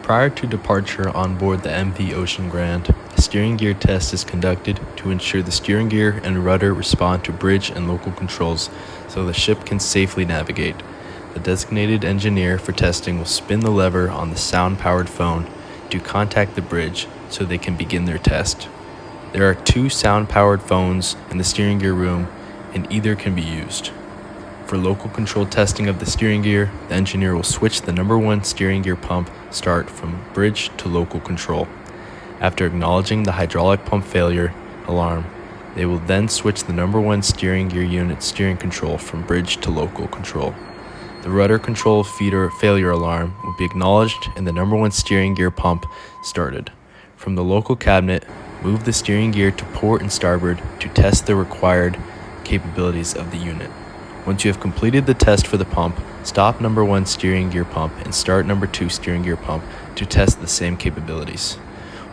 Prior to departure on board the MV Ocean Grand, a steering gear test is conducted to ensure the steering gear and rudder respond to bridge and local controls so the ship can safely navigate. The designated engineer for testing will spin the lever on the sound-powered phone to contact the bridge so they can begin their test. There are 2 sound-powered phones in the steering gear room, and either can be used. For local control testing of the steering gear, the engineer will switch the number 1 steering gear pump start from bridge to local control. After acknowledging the hydraulic pump failure alarm, they will then switch the number 1 steering gear unit steering control from bridge to local control. The rudder control feeder failure alarm will be acknowledged and the number 1 steering gear pump started. From the local cabinet, move the steering gear to port and starboard to test the required capabilities of the unit. Once you have completed the test for the pump, stop number 1 steering gear pump and start number 2 steering gear pump to test the same capabilities.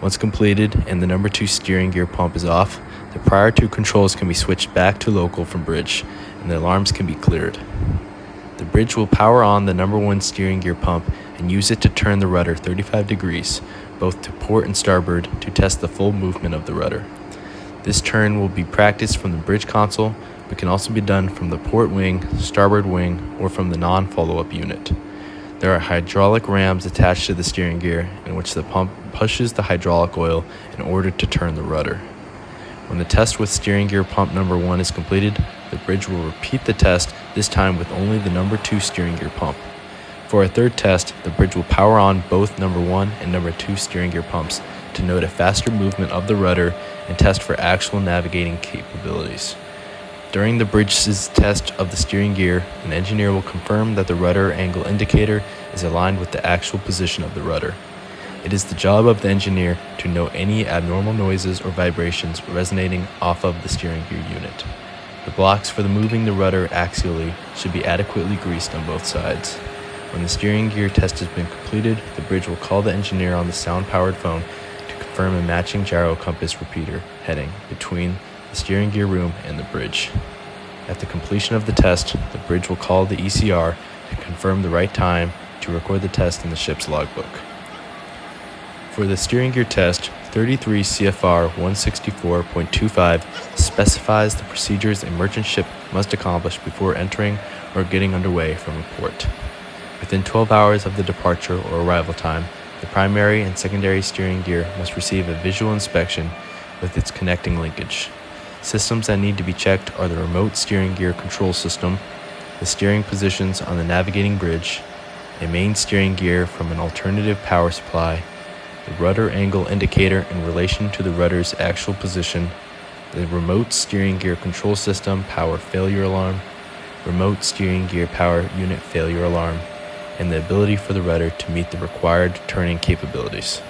Once completed and the number 2 steering gear pump is off, the prior 2 controls can be switched back to local from bridge and the alarms can be cleared. The bridge will power on the number 1 steering gear pump and use it to turn the rudder 35 degrees, both to port and starboard, to test the full movement of the rudder. This turn will be practiced from the bridge console, but can also be done from the port wing, starboard wing, or from the non-follow-up unit. There are hydraulic rams attached to the steering gear in which the pump pushes the hydraulic oil in order to turn the rudder. When the test with steering gear pump number 1 is completed, the bridge will repeat the test, this time with only the number 2 steering gear pump. For a third test, the bridge will power on both number 1 and number 2 steering gear pumps to note a faster movement of the rudder and test for actual navigating capabilities. During the bridge's test of the steering gear, an engineer will confirm that the rudder angle indicator is aligned with the actual position of the rudder. It is the job of the engineer to note any abnormal noises or vibrations resonating off of the steering gear unit. The blocks for moving the rudder axially should be adequately greased on both sides. When the steering gear test has been completed, the bridge will call the engineer on the sound-powered phone to confirm a matching gyro compass repeater heading between the steering gear room and the bridge. At the completion of the test, the bridge will call the ECR to confirm the right time to record the test in the ship's logbook. For the steering gear test, 33 CFR 164.25 specifies the procedures a merchant ship must accomplish before entering or getting underway from a port. Within 12 hours of the departure or arrival time, the primary and secondary steering gear must receive a visual inspection with its connecting linkage. Systems that need to be checked are the remote steering gear control system, the steering positions on the navigating bridge, a main steering gear from an alternative power supply, the rudder angle indicator in relation to the rudder's actual position, the remote steering gear control system power failure alarm, remote steering gear power unit failure alarm, and the ability for the rudder to meet the required turning capabilities.